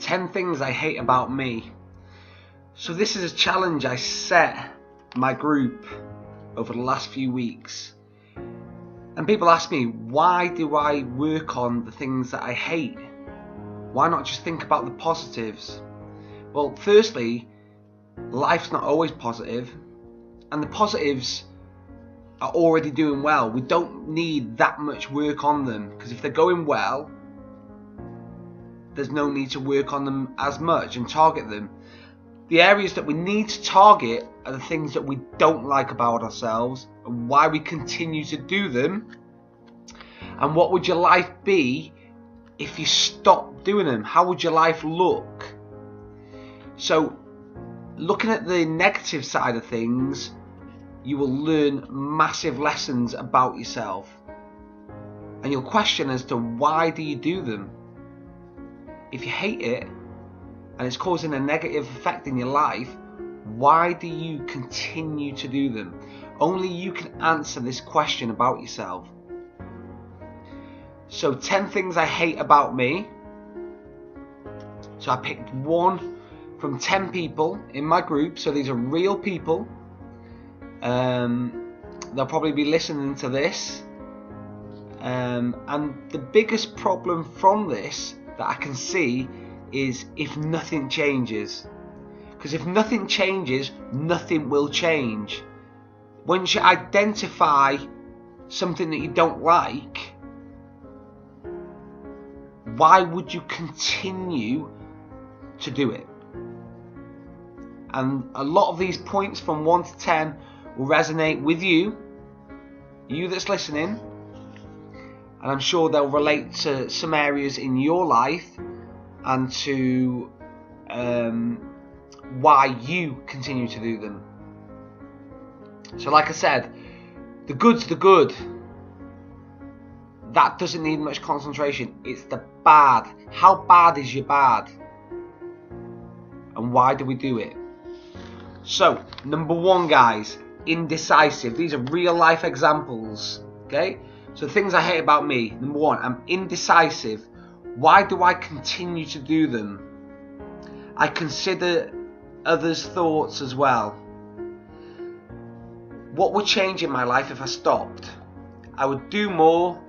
10 things I hate about me. So this is a challenge I set my group over the last few weeks. And people ask me, why do I work on the things that I hate? Why not just think about the positives? Well, firstly, life's not always positive, and the positives are already doing well. We don't need that much work on them, because if they're going well, there's no need to work on them as much and target them. The areas that we need to target are the things that we don't like about ourselves and why we continue to do them. And what would your life be if you stopped doing them? How would your life look? So, looking at the negative side of things, you will learn massive lessons about yourself. And you'll question as to why do you do them? If you hate it, and it's causing a negative effect in your life, why do you continue to do them? Only you can answer this question about yourself. So 10 things I hate about me. So I picked one from 10 people in my group. So these are real people. They'll probably be listening to this. And the biggest problem from this that I can see is if nothing changes. Because if nothing changes, nothing will change. Once you identify something that you don't like, why would you continue to do it? And a lot of these points from 1 to 10 will resonate with you that's listening, and I'm sure they'll relate to some areas in your life and to why you continue to do them. So like I said, the good's the good. That doesn't need much concentration. It's the bad. How bad is your bad? And why do we do it? So, number 1, guys, indecisive. These are real life examples. Okay? So things I hate about me. Number 1, I'm indecisive. Why do I continue to do them? I consider others' thoughts as well. What would change in my life if I stopped? I would do more.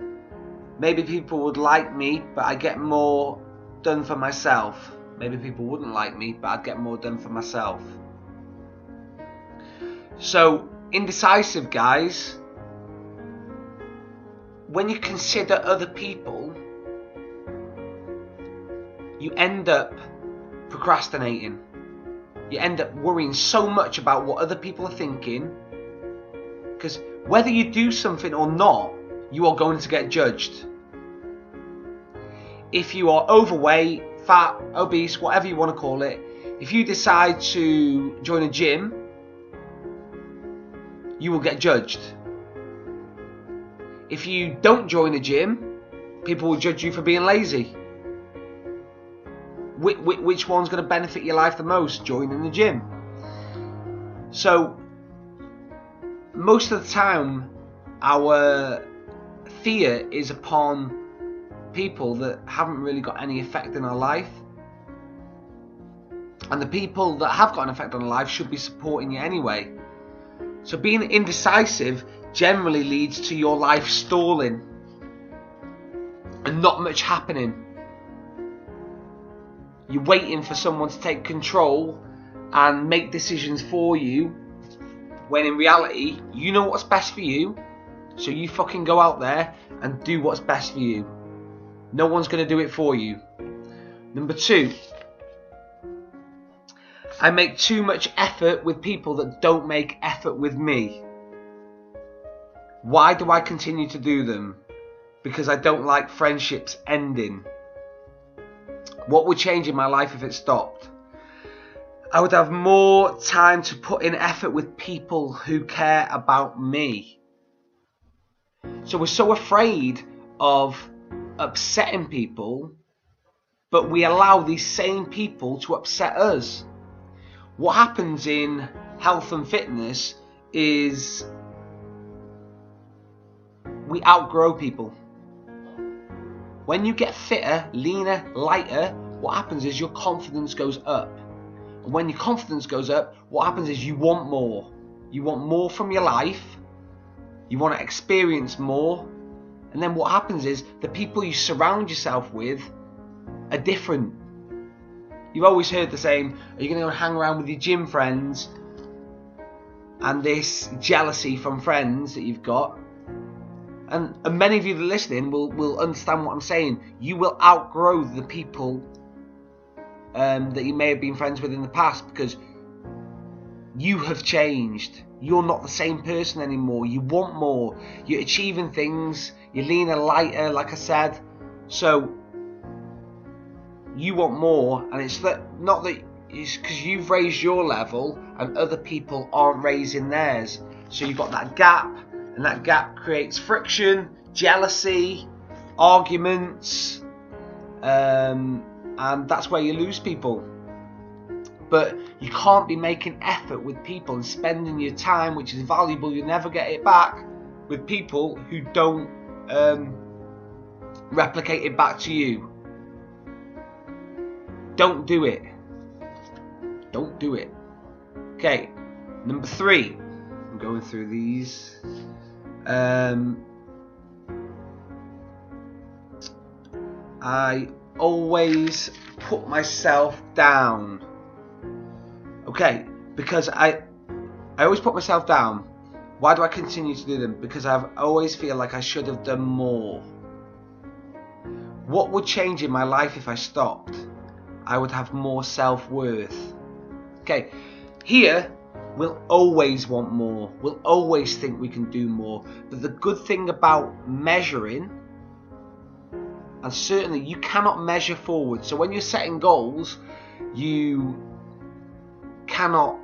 Maybe people would like me, but I get more done for myself. Maybe people wouldn't like me, but I'd get more done for myself. So, indecisive, guys. When you consider other people, you end up procrastinating. You end up worrying so much about what other people are thinking, because whether you do something or not, you are going to get judged. If you are overweight, fat, obese, whatever you want to call it, if you decide to join a gym, you will get judged. If you don't join a gym, people will judge you for being lazy. Which one's going to benefit your life the most? Joining the gym. So, most of the time, our fear is upon people that haven't really got any effect in our life. And the people that have got an effect on our life should be supporting you anyway. So being indecisive generally leads to your life stalling and not much happening. You're waiting for someone to take control and make decisions for you, when in reality, you know what's best for you, so you fucking go out there and do what's best for you. No one's going to do it for you. Number 2, I make too much effort with people that don't make effort with me. Why do I continue to do them? Because I don't like friendships ending. What would change in my life if it stopped? I would have more time to put in effort with people who care about me. So we're so afraid of upsetting people, but we allow these same people to upset us. What happens in health and fitness is we outgrow people. When you get fitter, leaner, lighter, what happens is your confidence goes up. And when your confidence goes up, what happens is you want more. You want more from your life. You want to experience more. And then what happens is the people you surround yourself with are different. You've always heard the saying, are you going to go hang around with your gym friends? And this jealousy from friends that you've got. And many of you that are listening will understand what I'm saying. You will outgrow the people that you may have been friends with in the past, because you have changed. You're not the same person anymore. You want more. You're achieving things. You're leaner, lighter, like I said. So you want more, and it's not that it's because you've raised your level and other people aren't raising theirs. So you've got that gap, and that gap creates friction, jealousy, arguments, and that's where you lose people. But you can't be making effort with people and spending your time, which is valuable, you'll never get it back, with people who don't replicate it back to you. Don't do it. Don't do it. Okay, number 3. I'm going through these. I always put myself down. Okay, because I always put myself down. Why do I continue to do them? Because I always feel like I should have done more. What would change in my life if I stopped? I would have more self-worth. Okay, here we'll always want more. We'll always think we can do more. But the good thing about measuring, and certainly you cannot measure forward. So when you're setting goals, you cannot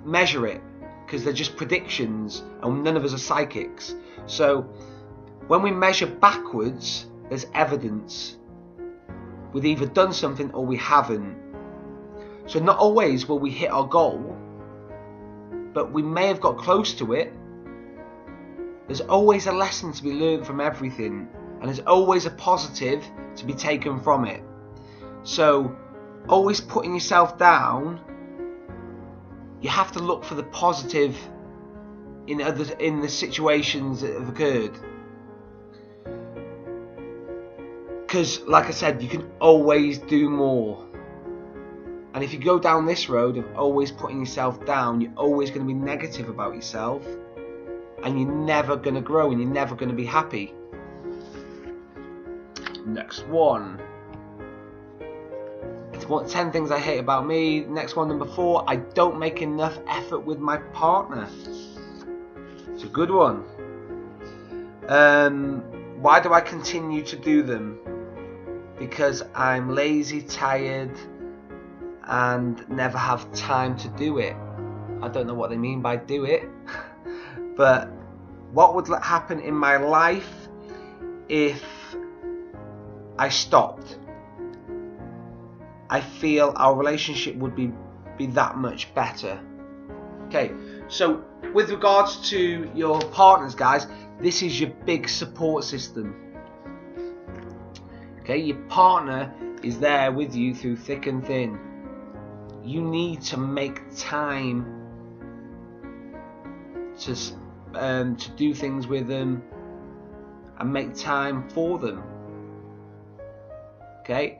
measure it because they're just predictions, and none of us are psychics. So when we measure backwards, there's evidence. We've either done something or we haven't. So not always will we hit our goal, but we may have got close to it. There's always a lesson to be learned from everything, and there's always a positive to be taken from it. So always putting yourself down, you have to look for the positive in the situations that have occurred. Because, like I said, you can always do more. And if you go down this road of always putting yourself down, you're always going to be negative about yourself, and you're never going to grow, and you're never going to be happy. Next one. It's 10 things I hate about me. Next one, number 4. I don't make enough effort with my partner. It's a good one. Why do I continue to do them? Because I'm lazy, tired, and never have time to do it. I don't know what they mean by do it. But what would happen in my life if I stopped? I feel our relationship would be that much better. Okay, so with regards to your partners, guys, this is your big support system. Okay, your partner is there with you through thick and thin. You need to make time to do things with them and make time for them. Okay,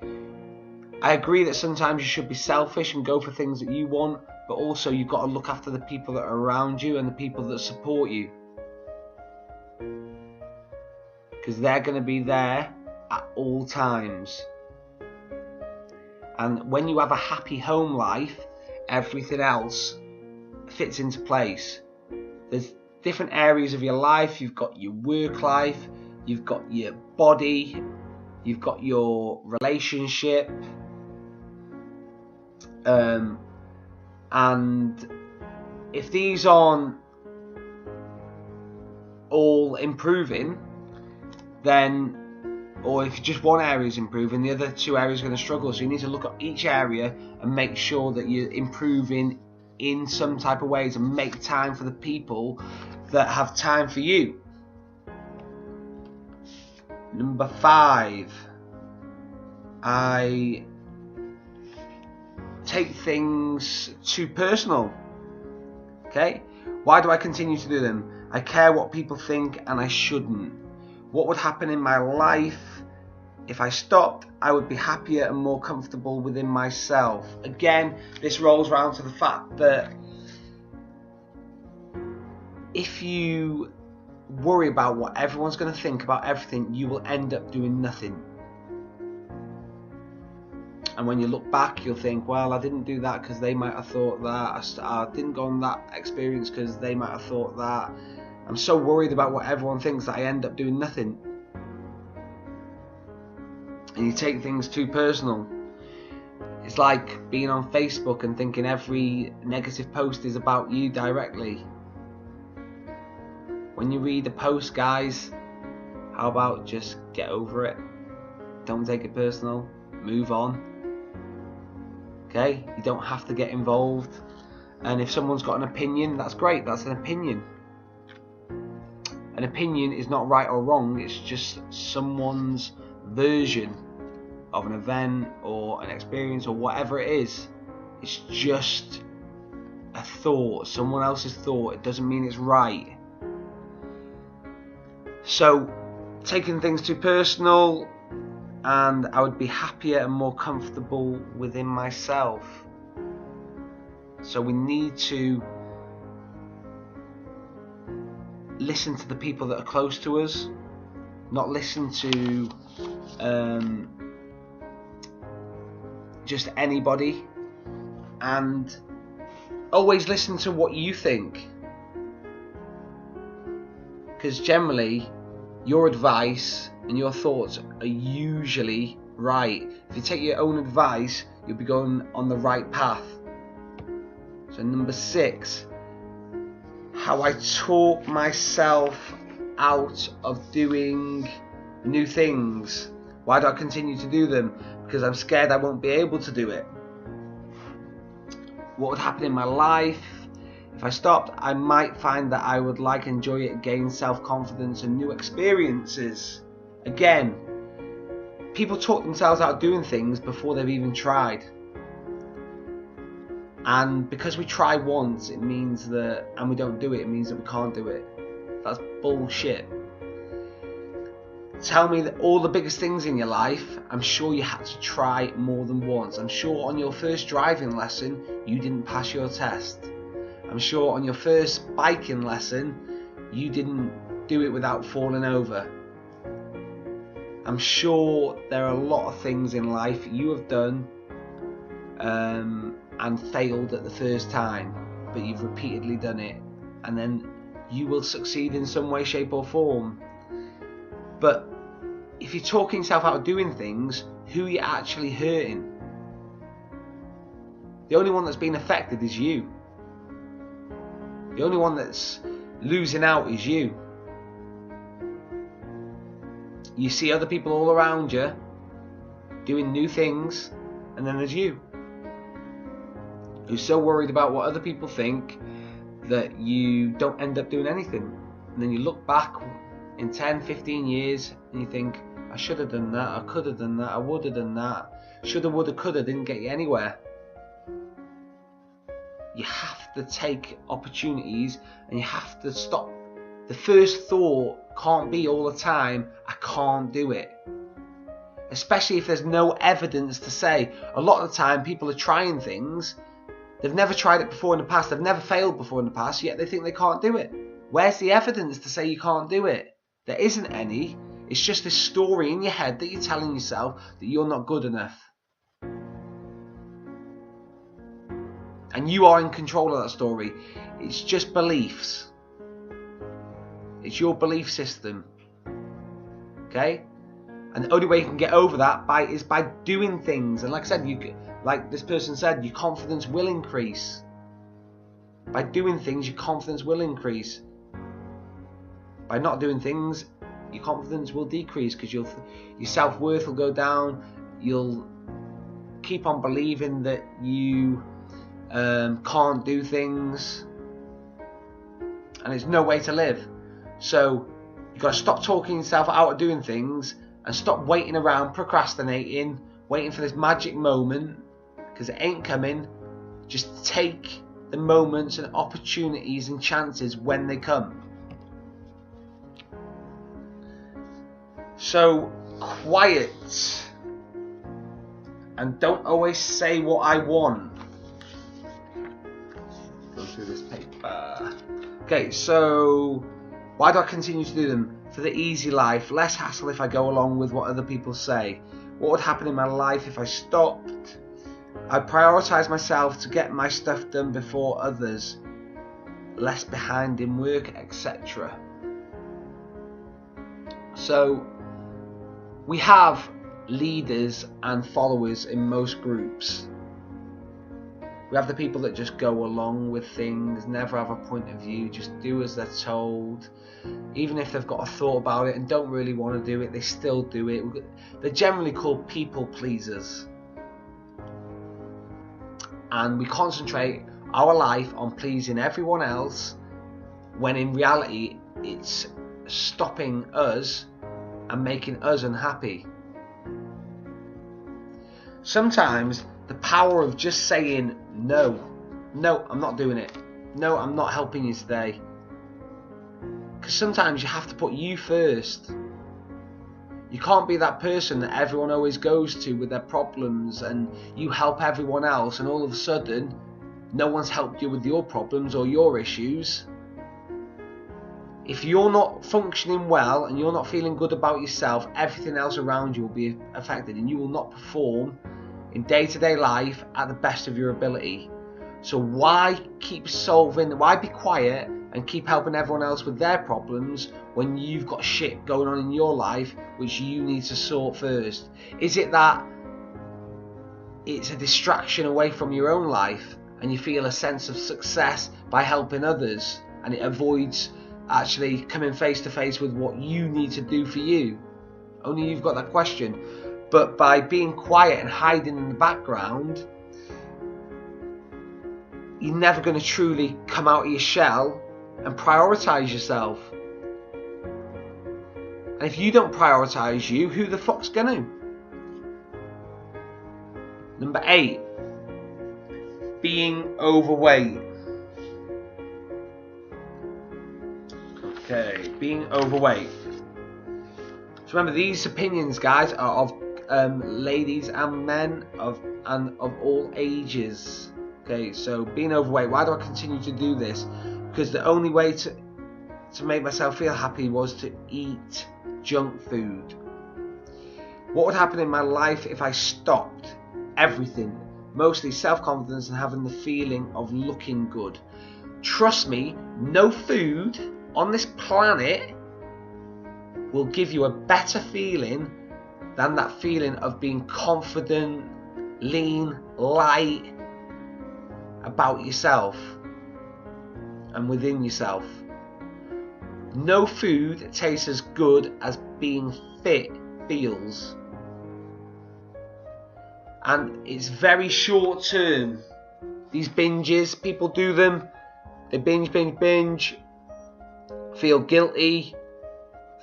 I agree that sometimes you should be selfish and go for things that you want, but also you've got to look after the people that are around you and the people that support you, because they're going to be there at all times. And when you have a happy home life, everything else fits into place. There's different areas of your life. You've got your work life, you've got your body, you've got your relationship, and if these aren't all improving, then, or if just one area is improving, the other 2 areas are going to struggle. So you need to look at each area and make sure that you're improving in some type of ways, and make time for the people that have time for you. Number 5. I take things too personal. Okay? Why do I continue to do them? I care what people think and I shouldn't. What would happen in my life if I stopped? I would be happier and more comfortable within myself. Again, this rolls around to the fact that if you worry about what everyone's going to think about everything, you will end up doing nothing. And when you look back, you'll think, well, I didn't do that because they might have thought that. I didn't go on that experience because they might have thought that. I'm so worried about what everyone thinks that I end up doing nothing. And you take things too personal. It's like being on Facebook and thinking every negative post is about you directly. When you read a post, guys, how about just get over it? Don't take it personal. Move on. Okay? You don't have to get involved. And if someone's got an opinion, that's great. That's an opinion. An opinion is not right or wrong. It's just someone's version of an event or an experience or whatever it is. It's just a thought, someone else's thought. It doesn't mean it's right. So, taking things too personal, and I would be happier and more comfortable within myself. So we need to listen to the people that are close to us, not listen to just anybody, and always listen to what you think, because generally your advice and your thoughts are usually right. If you take your own advice, you'll be going on the right path. So number 6, how I talk myself out of doing new things. Why do I continue to do them? Because I'm scared I won't be able to do it. What would happen in my life if I stopped? I might find that I would enjoy it, gain self-confidence and new experiences. Again, people talk themselves out of doing things before they've even tried. And because we try once, it means that, and we don't do it, it means that we can't do it. That's bullshit. Tell me that all the biggest things in your life, I'm sure you had to try more than once. I'm sure on your first driving lesson, you didn't pass your test. I'm sure on your first biking lesson, you didn't do it without falling over. I'm sure there are a lot of things in life you have done and failed at the first time, but you've repeatedly done it, and then you will succeed in some way, shape or form. But if you're talking yourself out of doing things, who are you actually hurting? The only one that's been affected is you. The only one that's losing out is you. You see other people all around you doing new things, and then there's you, who's so worried about what other people think that you don't end up doing anything. And then you look back in 10, 15 years and you think, I should have done that, I could have done that, I would have done that. Shoulda, woulda, coulda didn't get you anywhere. You have to take opportunities and you have to stop. The first thought can't be all the time, I can't do it. Especially if there's no evidence to say. A lot of the time people are trying things, they've never tried it before in the past, they've never failed before in the past, yet they think they can't do it. Where's the evidence to say you can't do it? There isn't any. It's just this story in your head that you're telling yourself that you're not good enough. And you are in control of that story. It's just beliefs. It's your belief system. Okay? And the only way you can get over that is by doing things. And like I said, like this person said, your confidence will increase. By doing things, your confidence will increase. By not doing things, your confidence will decrease, because your self-worth will go down. You'll keep on believing that you can't do things, and it's no way to live. So you've got to stop talking yourself out of doing things and stop waiting around procrastinating, waiting for this magic moment, because it ain't coming. Just take the moments and opportunities and chances when they come. So quiet, and don't always say what I want. Go through this paper. Okay, so why do I continue to do them? For the easy life, less hassle if I go along with what other people say. What would happen in my life if I stopped? I prioritise myself to get my stuff done before others, less behind in work, etc. So we have leaders and followers in most groups. We have the people that just go along with things, never have a point of view, just do as they're told. Even if they've got a thought about it and don't really want to do it, they still do it. They're generally called people pleasers. And we concentrate our life on pleasing everyone else, when in reality it's stopping us and making us unhappy. Sometimes the power of just saying no, I'm not doing it, no, I'm not helping you today. Because sometimes you have to put you first. You can't be that person that everyone always goes to with their problems and you help everyone else, and all of a sudden no one's helped you with your problems or your issues. If you're not functioning well and you're not feeling good about yourself, everything else around you will be affected, and you will not perform in day-to-day life at the best of your ability. So why keep solving, why be quiet and keep helping everyone else with their problems when you've got shit going on in your life which you need to sort first? Is it that it's a distraction away from your own life and you feel a sense of success by helping others, and it avoids actually coming face to face with what you need to do for you? Only you've got that question. But by being quiet and hiding in the background, you're never going to truly come out of your shell and prioritise yourself. And if you don't prioritise you, who the fuck's going to? Number 8, being overweight. Okay, being overweight. So remember, these opinions, guys, are of ladies and men of all ages. Okay, so being overweight. Why do I continue to do this? Because the only way to make myself feel happy was to eat junk food. What would happen in my life if I stopped everything? Mostly self-confidence and having the feeling of looking good. Trust me, no food on this planet will give you a better feeling than that feeling of being confident, lean, light about yourself and within yourself. No food tastes as good as being fit feels. And it's very short term. These binges, people do them. They binge, feel guilty,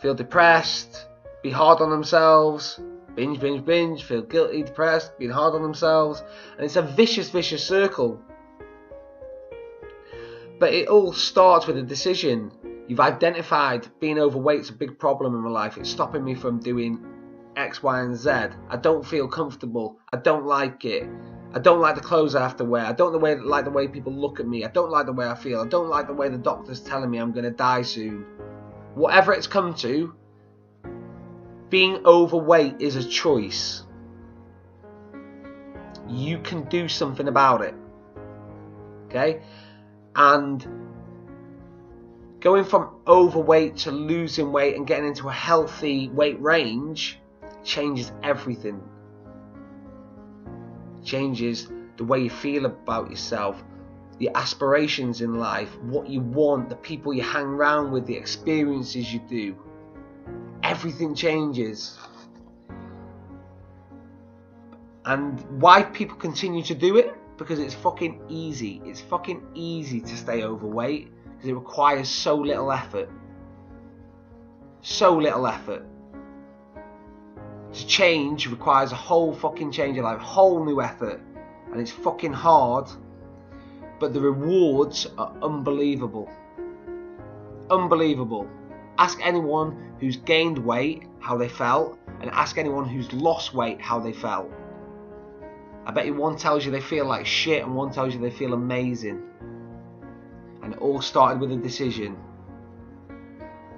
feel depressed, be hard on themselves, binge, feel guilty, depressed, being hard on themselves, and it's a vicious circle. But it all starts with a decision. You've identified being overweight is a big problem in my life. It's stopping me from doing X, Y, and Z. I don't feel comfortable. I don't like it. I don't like the clothes I have to wear. I don't like the way people look at me. I don't like the way I feel. I don't like the way the doctor's telling me I'm going to die soon. Whatever it's come to, being overweight is a choice. You can do something about it. Okay? And going from overweight to losing weight and getting into a healthy weight range changes everything. Changes the way you feel about yourself, your aspirations in life, what you want, the people you hang around with, the experiences you do. Everything changes. And why people continue to do it? Because it's fucking easy. It's fucking easy to stay overweight because it requires so little effort. So little effort. To change requires a whole fucking change of life, whole new effort, and it's fucking hard, but the rewards are unbelievable. Unbelievable. Ask anyone who's gained weight how they felt, and ask anyone who's lost weight how they felt. I bet you one tells you they feel like shit and one tells you they feel amazing. And it all started with a decision.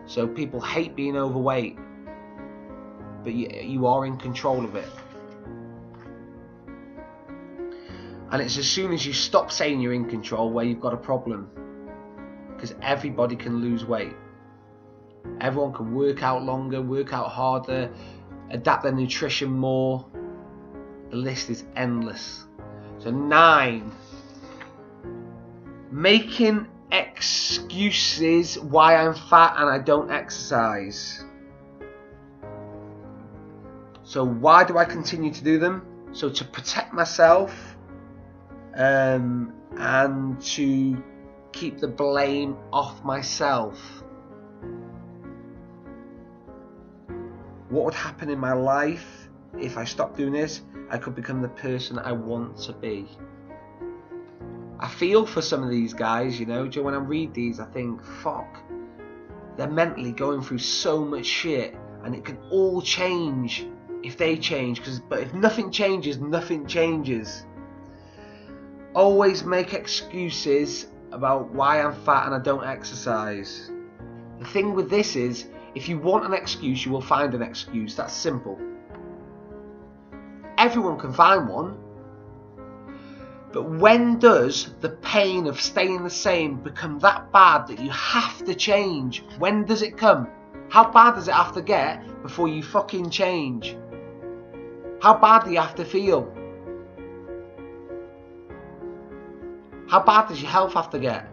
So people hate being overweight, but you are in control of it. And it's as soon as you stop saying you're in control where you've got a problem. Because everybody can lose weight. Everyone can work out longer, work out harder, adapt their nutrition more. The list is endless. So 9. Making excuses why I'm fat and I don't exercise. So why do I continue to do them? So to protect myself and to keep the blame off myself. What would happen in my life if I stopped doing this? I could become the person I want to be. I feel for some of these guys, you know, when I read these I think, fuck, they're mentally going through so much shit, and it can all change if they change, but if nothing changes, nothing changes. Always make excuses about why I'm fat and I don't exercise. The thing with this is, if you want an excuse, you will find an excuse. That's simple. Everyone can find one. But when does the pain of staying the same become that bad that you have to change? When does it come? How bad does it have to get before you fucking change? How bad do you have to feel? How bad does your health have to get?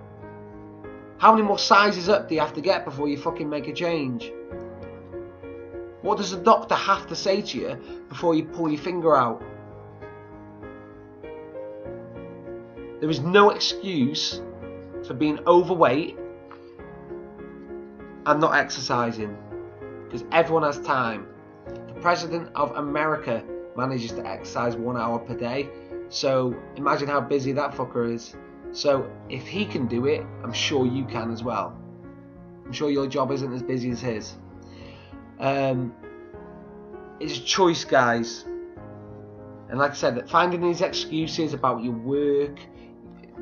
How many more sizes up do you have to get before you fucking make a change? What does the doctor have to say to you before you pull your finger out? There is no excuse for being overweight and not exercising, because everyone has time. The President of America manages to exercise 1 hour per day, so imagine how busy that fucker is. So if he can do it, I'm sure you can as well. I'm sure your job isn't as busy as his. It's a choice, guys. And like I said, finding these excuses about your work,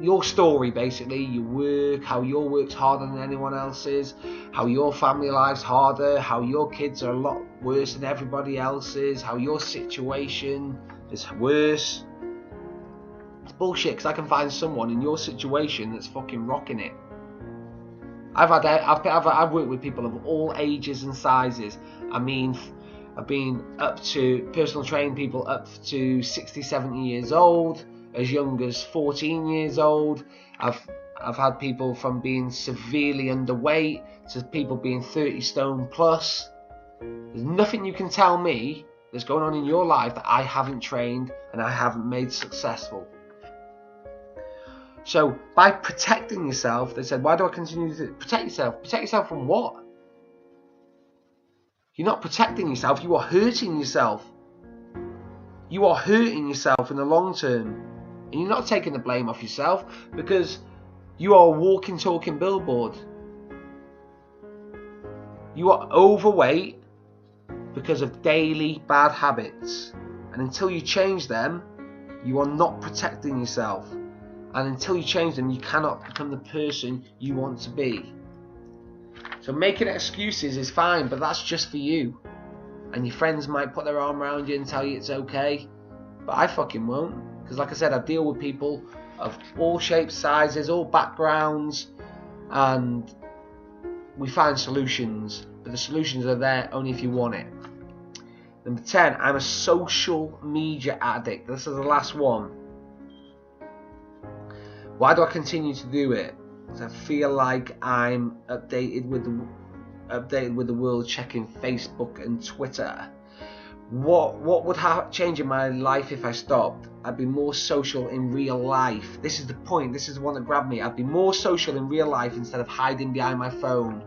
your story basically, your work, how your work's harder than anyone else's, how your family life's harder, how your kids are a lot worse than everybody else's, how your situation is worse. It's bullshit, because I can find someone in your situation that's fucking rocking it. I've worked with people of all ages and sizes. I mean, I've been up to personal training people up to 60, 70 years old, as young as 14 years old. I've had people from being severely underweight to people being 30 stone plus. There's nothing you can tell me that's going on in your life that I haven't trained and I haven't made successful. So by protecting yourself, they said, why do I continue to protect yourself? Protect yourself from what? You're not protecting yourself, you are hurting yourself. You are hurting yourself in the long term. And you're not taking the blame off yourself, because you are a walking, talking billboard. You are overweight because of daily bad habits. And until you change them, you are not protecting yourself. And until you change them, you cannot become the person you want to be. So making excuses is fine, but that's just for you. And your friends might put their arm around you and tell you it's okay. But I fucking won't. Because like I said, I deal with people of all shapes, sizes, all backgrounds. And we find solutions. But the solutions are there only if you want it. Number 10, I'm a social media addict. This is the last one. Why do I continue to do it? Because I feel like I'm updated with the world, checking Facebook and Twitter. What would change in my life if I stopped? I'd be more social in real life. This is the point. This is the one that grabbed me. I'd be more social in real life instead of hiding behind my phone.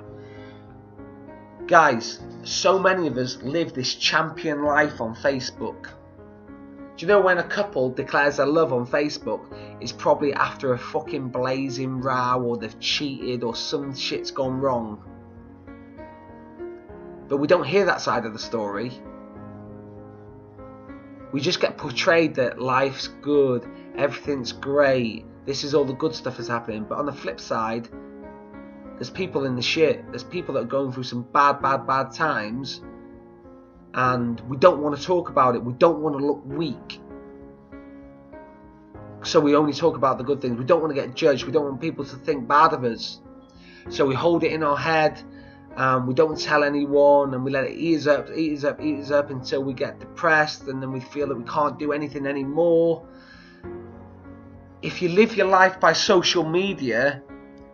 Guys, so many of us live this champion life on Facebook. Do you know when a couple declares their love on Facebook, it's probably after a fucking blazing row, or they've cheated, or some shit's gone wrong. But we don't hear that side of the story. We just get portrayed that life's good, everything's great, this is all the good stuff that's happening. But on the flip side, there's people in the shit. There's people that are going through some bad times, and we don't want to talk about it. We don't want to look weak, so we only talk about the good things. We don't want to get judged. We don't want people to think bad of us, so we hold it in our head. We don't tell anyone, and we let it ease up until we get depressed, and then we feel that we can't do anything anymore. If you live your life by social media,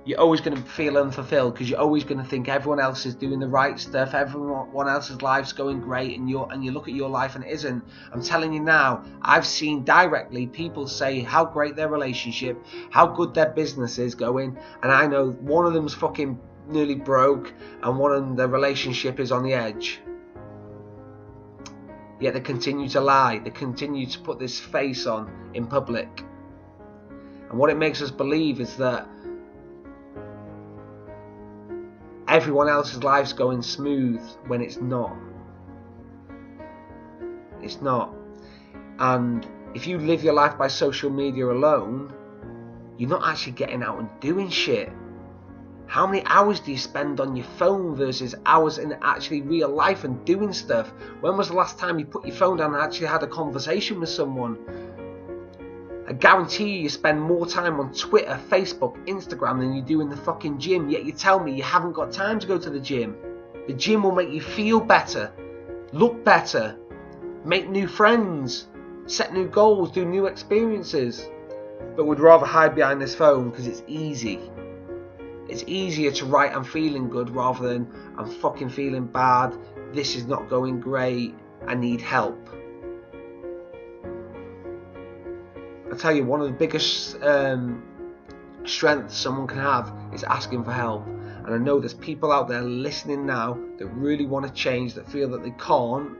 you're always going to feel unfulfilled, because you're always going to think everyone else is doing the right stuff, everyone else's life's going great, and you look at your life and it isn't. I'm telling you now, I've seen directly people say how great their relationship, how good their business is going, and I know one of them's fucking nearly broke, and one of them, their relationship is on the edge. Yet they continue to lie, they continue to put this face on in public. And what it makes us believe is that everyone else's life's going smooth when it's not. It's not. And if you live your life by social media alone, you're not actually getting out and doing shit. How many hours do you spend on your phone versus hours in actually real life and doing stuff? When was the last time you put your phone down and actually had a conversation with someone? I guarantee you spend more time on Twitter, Facebook, Instagram than you do in the fucking gym, yet you tell me you haven't got time to go to the gym. The gym will make you feel better, look better, make new friends, set new goals, do new experiences. But would rather hide behind this phone because it's easy. It's easier to write I'm feeling good rather than I'm fucking feeling bad, this is not going great, I need help. I tell you, one of the biggest strengths someone can have is asking for help. And I know there's people out there listening now that really want to change, that feel that they can't.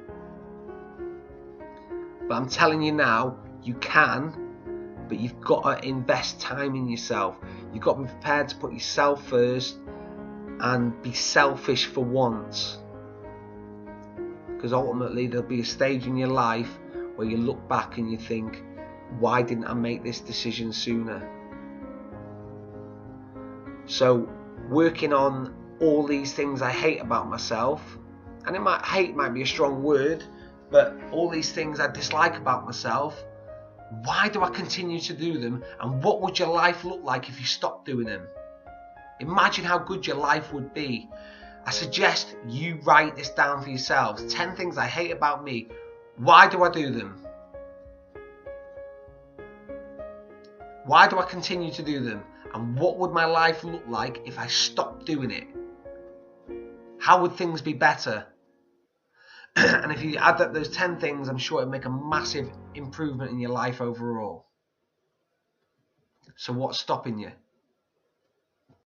But I'm telling you now, you can, but you've got to invest time in yourself. You've got to be prepared to put yourself first and be selfish for once. Because ultimately there'll be a stage in your life where you look back and you think, why didn't I make this decision sooner? So working on all these things I hate about myself, and hate might be a strong word, but all these things I dislike about myself, why do I continue to do them? And what would your life look like if you stopped doing them? Imagine how good your life would be. I suggest you write this down for yourselves. 10 things I hate about me. Why do I do them? Why do I continue to do them? And what would my life look like if I stopped doing it? How would things be better? And if you add up those 10 things, I'm sure it'll make a massive improvement in your life overall. So what's stopping you?